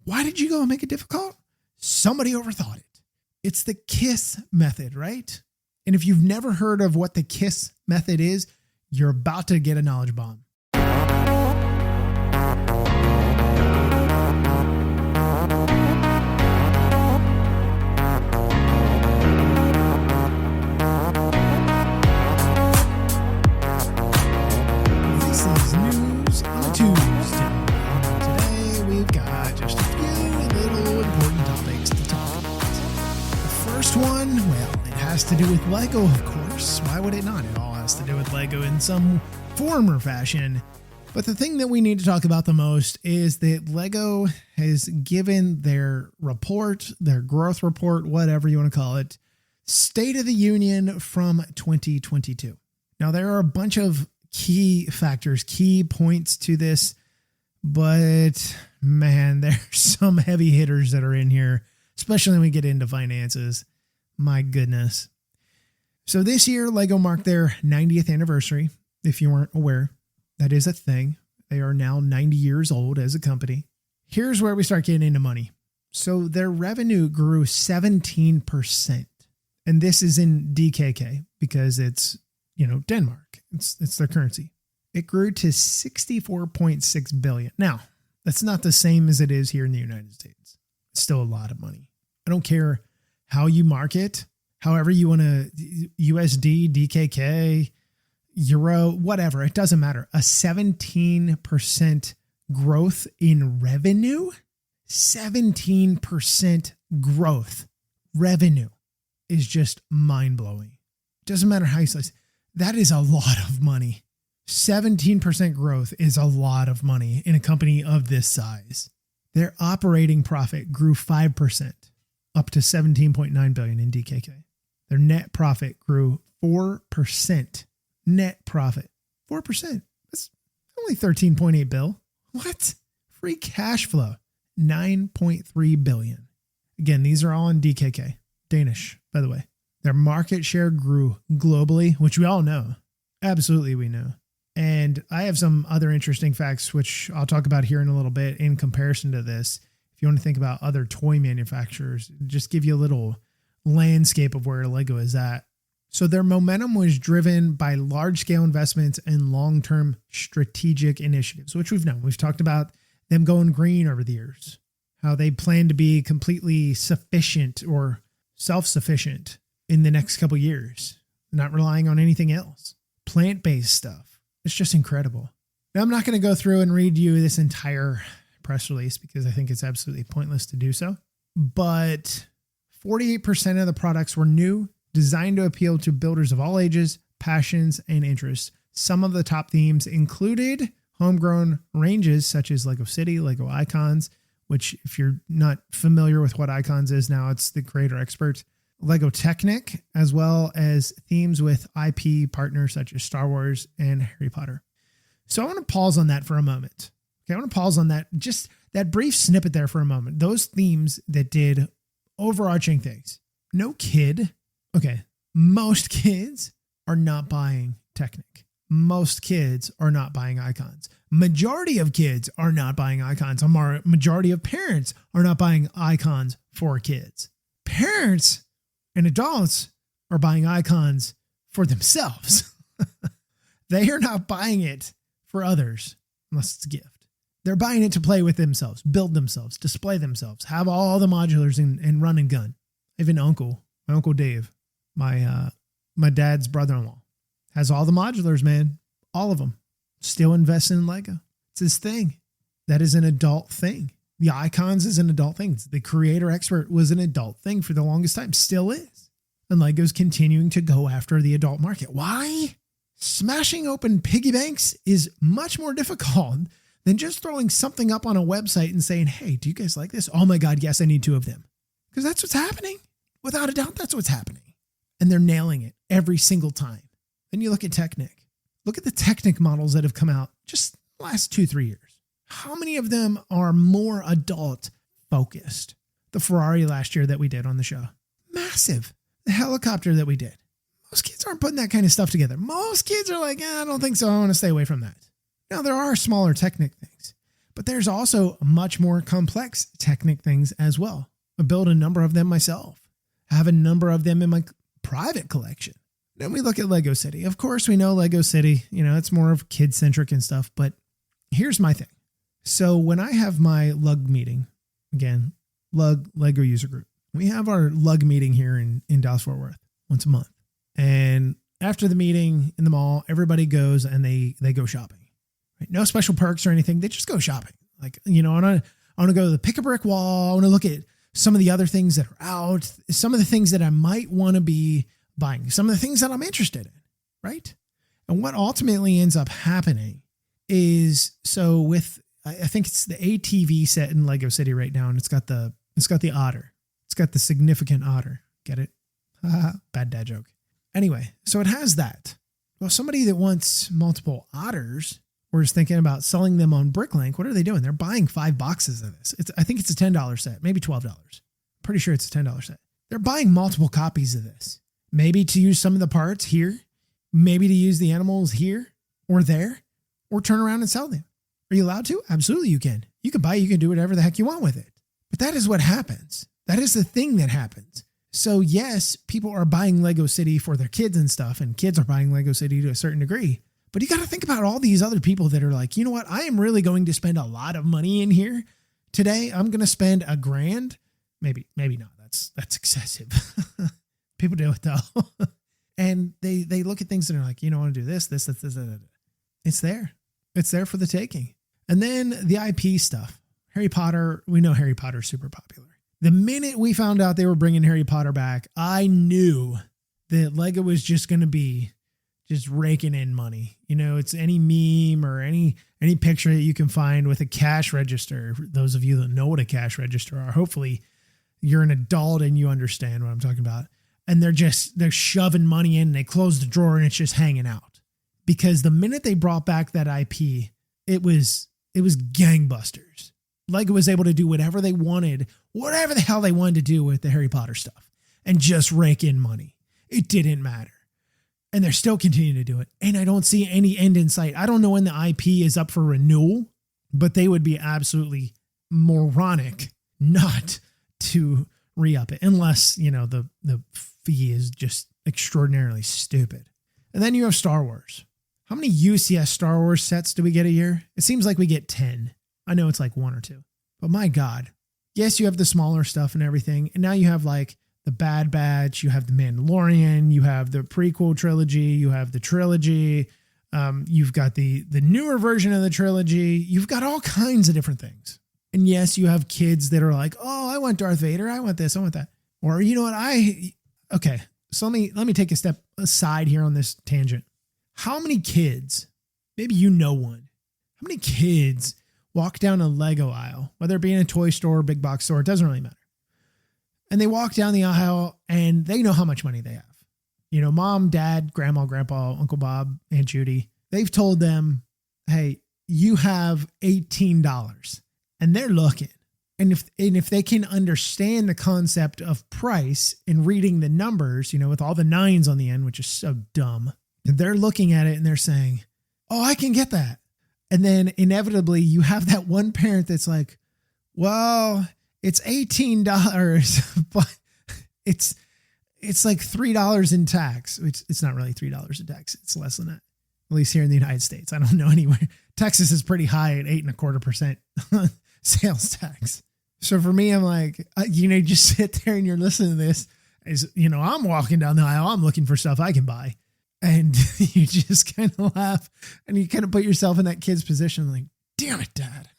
Why did you go and make it difficult? Somebody overthought it. It's the KISS method, right? And if you've never heard of what the KISS method is, you're about to get a knowledge bomb. This is news on a Tuesday. Today we've got just a few little important topics to talk about. The first one, well, it has to do with Lego, of course. Why would it not? It all has to do with Lego in some form or fashion. But the thing that we need to talk about the most is that Lego has given their report, their growth report, whatever you want to call it, State of the Union from 2022. Now, there are a bunch of key factors, key points to this, but man, there's some heavy hitters that are in here, especially when we get into finances. My goodness. So this year, Lego marked their 90th anniversary. If you weren't aware, that is a thing. They are now 90 years old as a company. Here's where we start getting into money. So their revenue grew 17%. And this is in DKK because it's, Denmark. It's their currency. It grew to 64.6 billion. Now, that's not the same as it is here in the United States. It's still a lot of money. I don't care how you mark it, however you want to, USD, DKK, Euro, whatever. It doesn't matter. A 17% growth in revenue, 17% growth revenue is just mind blowing. Doesn't matter how you slice. That is a lot of money. 17% growth is a lot of money in a company of this size. Their operating profit grew 5%, up to 17.9 billion in DKK. Their net profit grew 4%. Net profit, 4%. That's only 13.8 bill. What? Free cash flow, 9.3 billion. Again, these are all in DKK, Danish, by the way. Their market share grew globally, which we all know. Absolutely, we know. And I have some other interesting facts, which I'll talk about here in a little bit in comparison to this. If you want to think about other toy manufacturers, just give you a little landscape of where Lego is at. So their momentum was driven by large-scale investments and long-term strategic initiatives, which we've known. We've talked about them going green over the years, how they plan to be completely sufficient or self-sufficient in the next couple of years, not relying on anything else. Plant-based stuff. It's just incredible. Now, I'm not going to go through and read you this entire press release because I think it's absolutely pointless to do so. But 48% of the products were new, designed to appeal to builders of all ages, passions, and interests. Some of the top themes included homegrown ranges such as Lego City, Lego Icons, which if you're not familiar with what Icons is now, it's the creator expert. Lego Technic, as well as themes with IP partners such as Star Wars and Harry Potter. So I want to pause on that for a moment. Okay, I want to pause on that, just that brief snippet there for a moment. Those themes that did overarching things. No kid. Okay, most kids are not buying Technic. Most kids are not buying Icons. Majority of kids are not buying Icons. A majority of parents are not buying Icons for kids. Parents and adults are buying Icons for themselves. They are not buying it for others unless it's a gift. They're buying it to play with themselves, build themselves, display themselves, have all the modulars and run and gun. I have an uncle, my Uncle Dave, my dad's brother-in-law, has all the modulars, man. All of them. Still investing in Lego. It's his thing. That is an adult thing. The Icons is an adult thing. The creator expert was an adult thing for the longest time. Still is. And Lego's continuing to go after the adult market. Why? Smashing open piggy banks is much more difficult than just throwing something up on a website and saying, hey, do you guys like this? Oh my God, yes, I need 2 of them. Because that's what's happening. Without a doubt, that's what's happening. And they're nailing it every single time. Then you look at Technic. Look at the Technic models that have come out just the last 2-3 years. How many of them are more adult focused? The Ferrari last year that we did on the show. Massive. The helicopter that we did. Most kids aren't putting that kind of stuff together. Most kids are like, I don't think so. I want to stay away from that. Now, there are smaller Technic things, But there's also much more complex Technic things as well. I build a number of them myself. I have a number of them in my private collection. Then we look at Lego City. Of course, we know Lego City, it's more of kid-centric and stuff, but here's my thing. So when I have my lug meeting, again, Lego user group, we have our lug meeting here in Dallas-Fort Worth once a month. And after the meeting in the mall, everybody goes and they go shopping. Right? No special perks or anything. They just go shopping. Like, I want to go to the Pick a Brick Wall. I want to look at some of the other things that are out, some of the things that I might want to be buying, some of the things that I'm interested in, right? And what ultimately ends up happening is, so with, I think it's the ATV set in Lego City right now, and it's got the otter. It's got the significant otter. Get it? Bad dad joke. Anyway, so it has that. Well, somebody that wants multiple otters or is thinking about selling them on Bricklink, what are they doing? They're buying 5 boxes of this. I think it's a $10 set, maybe $12. Pretty sure it's a $10 set. They're buying multiple copies of this. Maybe to use some of the parts here, maybe to use the animals here or there, or turn around and sell them. Are you allowed to? Absolutely you can. You can buy, you can do whatever the heck you want with it. But that is what happens. That is the thing that happens. So yes, people are buying Lego City for their kids and stuff, and kids are buying Lego City to a certain degree. But you got to think about all these other people that are like, you know what? I am really going to spend a lot of money in here today. I'm going to spend $1,000. Maybe not. That's excessive. People do it though. And they look at things and they're like, I want to do this. It's there. It's there for the taking. And then the IP stuff. Harry Potter, we know Harry Potter's super popular. The minute we found out they were bringing Harry Potter back, I knew that Lego was just going to be just raking in money. It's any meme or any picture that you can find with a cash register. For those of you that know what a cash register are, hopefully you're an adult and you understand what I'm talking about. And they're shoving money in and they close the drawer and it's just hanging out. Because the minute they brought back that IP, it was gangbusters. Lego was able to do whatever they wanted, whatever the hell they wanted to do with the Harry Potter stuff and just rake in money. It didn't matter. And they're still continuing to do it. And I don't see any end in sight. I don't know when the IP is up for renewal, but they would be absolutely moronic not to re-up it unless, the fee is just extraordinarily stupid. And then you have Star Wars. How many UCS Star Wars sets do we get a year? It seems like we get 10. I know it's like 1 or 2, but my God. Yes, you have the smaller stuff and everything. And now you have like the Bad Batch, you have the Mandalorian, you have the prequel trilogy, you have the trilogy. You've got the newer version of the trilogy. You've got all kinds of different things. And yes, you have kids that are like, oh, I want Darth Vader. I want this. I want that. Or you know what? Okay. So let me take a step aside here on this tangent. How many kids, maybe one, how many kids walk down a Lego aisle, whether it be in a toy store or big box store, it doesn't really matter. And they walk down the aisle and they know how much money they have. Mom, dad, grandma, grandpa, Uncle Bob, Aunt Judy, they've told them, hey, you have $18 and they're looking. And if they can understand the concept of price and reading the numbers, with all the 9s on the end, which is so dumb, they're looking at it and they're saying, oh, I can get that. And then inevitably you have that one parent that's like, well, it's $18, but it's like $3 in tax, which it's not really $3 in tax. It's less than that, at least here in the United States. I don't know anywhere. Texas is pretty high at 8.25% sales tax. So for me, I'm like, you just sit there and you're listening to this as, I'm walking down the aisle. I'm looking for stuff I can buy. And you just kind of laugh and you kind of put yourself in that kid's position like, damn it, Dad.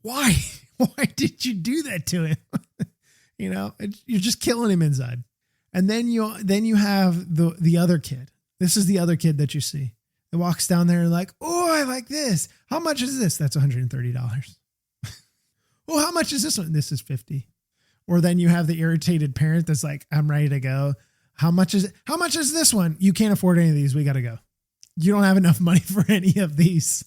Why did you do that to him? You're just killing him inside. And then you have the other kid. This is the other kid that you see. It walks down there and like, oh, I like this. How much is this? That's $130. Oh, how much is this one? This is $50. Or then you have the irritated parent that's like, I'm ready to go. How much is it? How much is this one? You can't afford any of these. We got to go. You don't have enough money for any of these.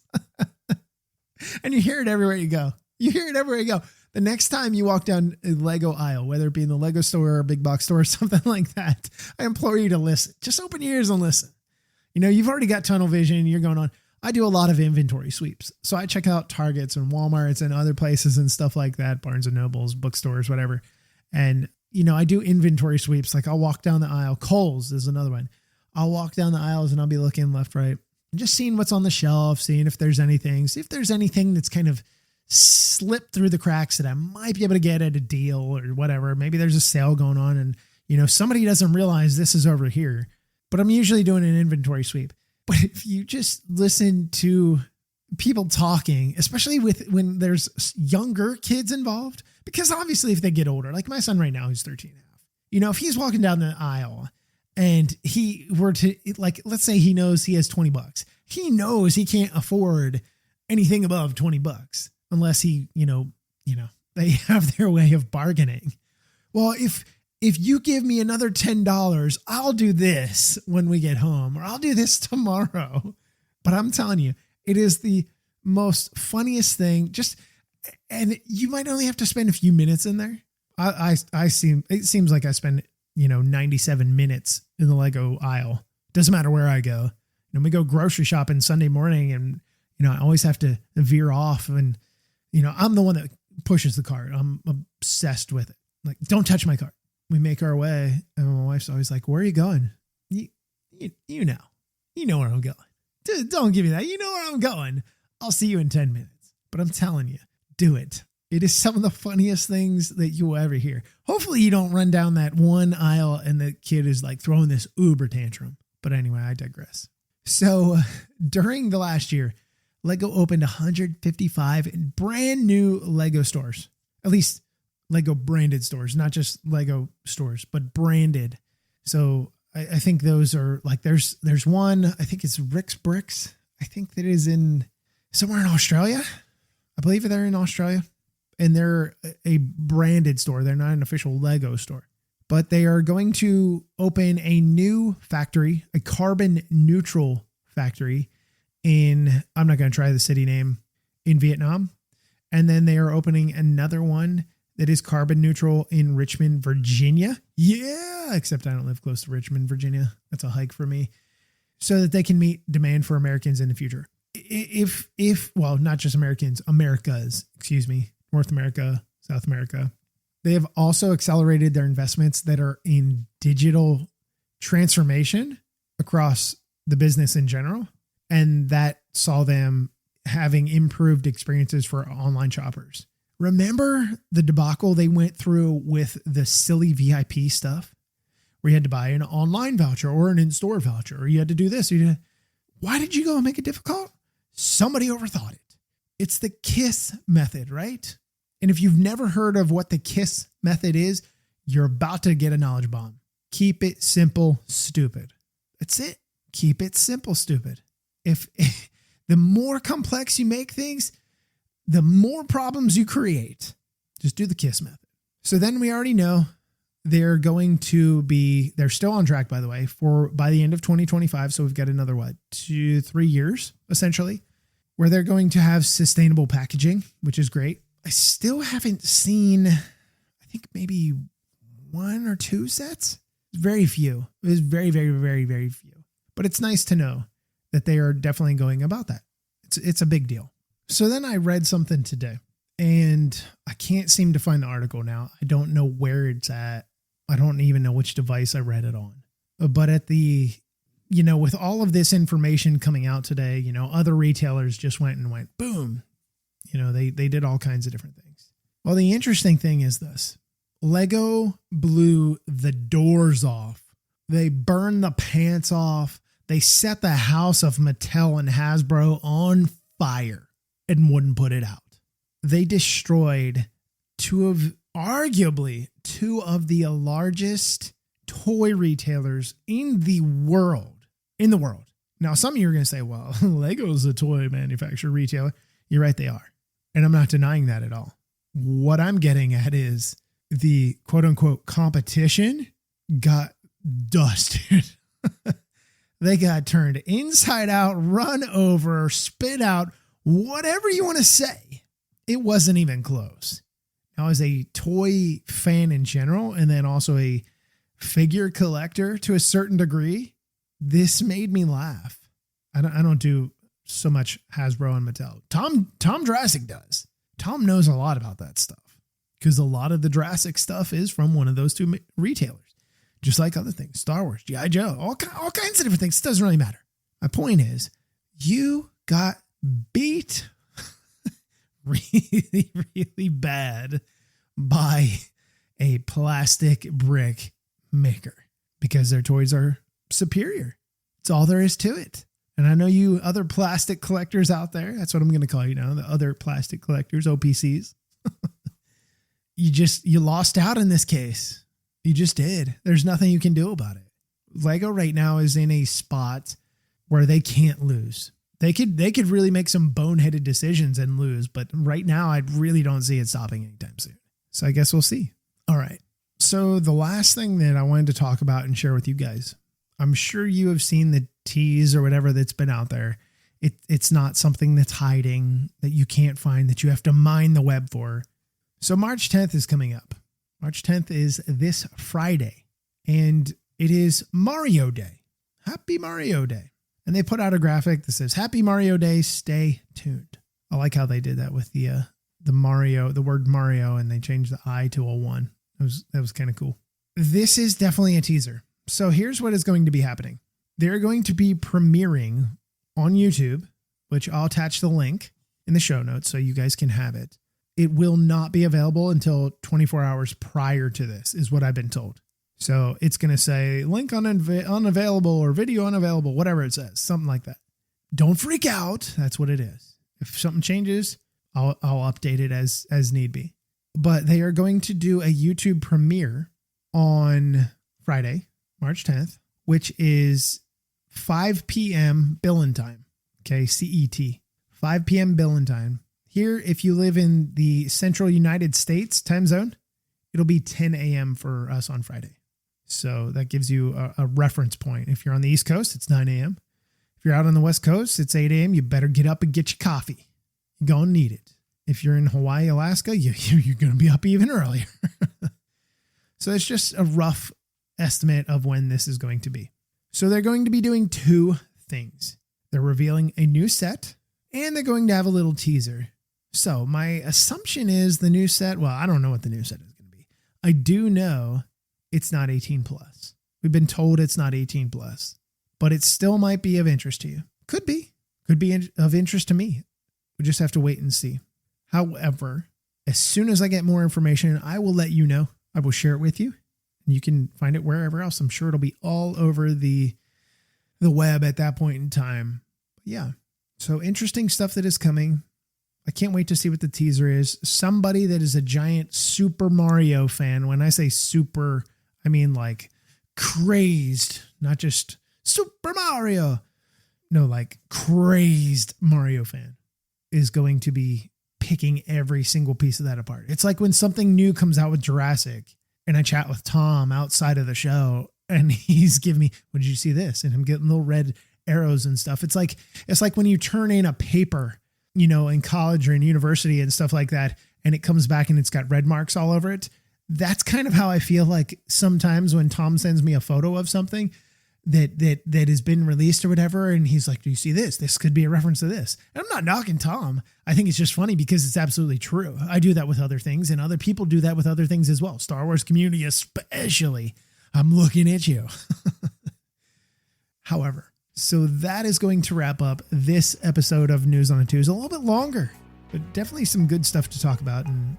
And you hear it everywhere you go. The next time you walk down a Lego aisle, whether it be in the Lego store or a big box store or something like that, I implore you to listen. Just open your ears and listen. You've already got tunnel vision. You're going on, I do a lot of inventory sweeps. So I check out Targets and Walmarts and other places and stuff like that, Barnes and Nobles, bookstores, whatever. And, I do inventory sweeps. Like I'll walk down the aisle. Kohl's is another one. I'll walk down the aisles and I'll be looking left, right, and just seeing what's on the shelf, seeing if there's anything, see if there's anything that's kind of slipped through the cracks that I might be able to get at a deal or whatever. Maybe there's a sale going on and, somebody doesn't realize this is over here, but I'm usually doing an inventory sweep. But if you just listen to people talking, especially when there's younger kids involved, because obviously if they get older, like my son right now, who's 13 and a half, if he's walking down the aisle and he were to, like, let's say he knows he has $20, he knows he can't afford anything above $20 unless he, they have their way of bargaining. Well, if you give me another $10, I'll do this when we get home, or I'll do this tomorrow. But I'm telling you, it is the most funniest thing. And you might only have to spend a few minutes in there. It seems like I spend, 97 minutes in the Lego aisle. Doesn't matter where I go. We go grocery shopping Sunday morning and, I always have to veer off and, I'm the one that pushes the cart. I'm obsessed with it. Like, don't touch my cart. We make our way, and my wife's always like, where are you going? You know where I'm going. Dude, don't give me that. You know where I'm going. I'll see you in 10 minutes. But I'm telling you, do it. It is some of the funniest things that you will ever hear. Hopefully you don't run down that one aisle and the kid is like throwing this uber tantrum. But anyway, I digress. So during the last year, Lego opened 155 brand new Lego stores, at least Lego branded stores, not just Lego stores, but branded. So I think those are like, there's one, I think it's Rick's Bricks. I think that is in somewhere in Australia. I believe they're in Australia, and they're a branded store. They're not an official Lego store, but they are going to open a new factory, a carbon neutral factory I'm not going to try the city name, in Vietnam. And then they are opening another one that is carbon neutral in Richmond, Virginia. Yeah, except I don't live close to Richmond, Virginia. That's a hike for me. So that they can meet demand for Americans in the future. Well, not just Americans, Americas, North America, South America. They have also accelerated their investments that are in digital transformation across the business in general. And that saw them having improved experiences for online shoppers. Remember the debacle they went through with the silly VIP stuff where you had to buy an online voucher or an in-store voucher, or you had to do this. Why did you go and make it difficult? Somebody overthought it. It's the KISS method, right? And if you've never heard of what the KISS method is, you're about to get a knowledge bomb. Keep it simple, stupid. That's it. Keep it simple, stupid. If the more complex you make things, the more problems you create. Just do the KISS method. So then we already know they're still on track, by the way, by the end of 2025. So we've got another, 2-3 years, essentially, where they're going to have sustainable packaging, which is great. I still haven't seen, I think maybe 1 or 2 sets. Very few. It was very, very, very, very few. But it's nice to know that they are definitely going about that. It's a big deal. So then I read something today, and I can't seem to find the article now. I don't know where it's at. I don't even know which device I read it on. But at with all of this information coming out today, other retailers just went boom. They did all kinds of different things. Well, the interesting thing is this. Lego blew the doors off. They burned the pants off. They set the house of Mattel and Hasbro on fire and wouldn't put it out. They destroyed arguably two of the largest toy retailers in the world. Now, some of you are going to say, well, Lego's a toy manufacturer retailer. You're right, they are. And I'm not denying that at all. What I'm getting at is the quote unquote competition got dusted. They got turned inside out, run over, spit out, whatever you want to say. It wasn't even close. Now, as a toy fan in general, and then also a figure collector to a certain degree, this made me laugh. I don't do so much Hasbro and Mattel. Tom Jurassic does. Tom knows a lot about that stuff because a lot of the Jurassic stuff is from one of those two retailers, just like other things, Star Wars, G.I. Joe, all kinds of different things. It doesn't really matter. My point is, you got beat really, really bad by a plastic brick maker because their toys are superior. It's all there is to it. And I know you other plastic collectors out there, that's what I'm going to call you now, the other plastic collectors, OPCs. You lost out in this case. You just did. There's nothing you can do about it. Lego right now is in a spot where they can't lose. They could really make some boneheaded decisions and lose, but right now I really don't see it stopping anytime soon. So I guess we'll see. All right. So the last thing that I wanted to talk about and share with you guys, I'm sure you have seen the tease or whatever that's been out there. It's not something that's hiding that you can't find, that you have to mine the web for. So March 10th is coming up. March 10th is this Friday, and it is Mario Day. Happy Mario Day. And they put out a graphic that says, Happy Mario Day, stay tuned. I like how they did that with the Mario, the word Mario, and they changed the I to a 1. That was kind of cool. This is definitely a teaser. So here's what is going to be happening. They're going to be premiering on YouTube, which I'll attach the link in the show notes so you guys can have it. It will not be available until 24 hours prior to this, is what I've been told. So it's going to say link unavailable or video unavailable, whatever it says, something like that. Don't freak out. That's what it is. If something changes, I'll update it as need be. But they are going to do a YouTube premiere on Friday, March 10th, which is 5 p.m. Billin' time. Okay, CET. 5 p.m. Billin' time. Here, if you live in the central United States time zone, it'll be 10 a.m. for us on Friday. So that gives you a reference point. If you're on the East Coast, it's 9 a.m. If you're out on the West Coast, it's 8 a.m. You better get up and get your coffee. You're going to need it. If you're in Hawaii, Alaska, you're going to be up even earlier. So it's just a rough estimate of when this is going to be. So they're going to be doing two things. They're revealing a new set, and they're going to have a little teaser. So my assumption is the new set, well, I don't know what the new set is going to be. I do know it's not 18 plus. We've been told it's not 18 plus, but it still might be of interest to you. Could be of interest to me. We just have to wait and see. However, as soon as I get more information, I will let you know. I will share it with you. You can find it wherever else. I'm sure it'll be all over the web at that point in time. But yeah. So interesting stuff that is coming. I can't wait to see what the teaser is. Somebody that is a giant Super Mario fan. When I say super, I mean like crazed, not just Super Mario. No, like crazed Mario fan is going to be picking every single piece of that apart. It's like when something new comes out with Jurassic and I chat with Tom outside of the show and he's giving me, what did you see this? And I'm getting little red arrows and stuff. It's like when you turn in a paper, in college or in university and stuff like that, and it comes back and it's got red marks all over it. That's kind of how I feel like sometimes when Tom sends me a photo of something that has been released or whatever. And he's like, do you see this? This could be a reference to this. And I'm not knocking Tom. I think it's just funny because it's absolutely true. I do that with other things and other people do that with other things as well. Star Wars community, especially. I'm looking at you. However, so that is going to wrap up this episode of News on a Tues. A little bit longer, but definitely some good stuff to talk about. And,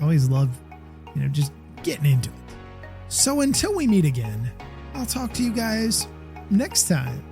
always love, just getting into it. So until we meet again, I'll talk to you guys next time.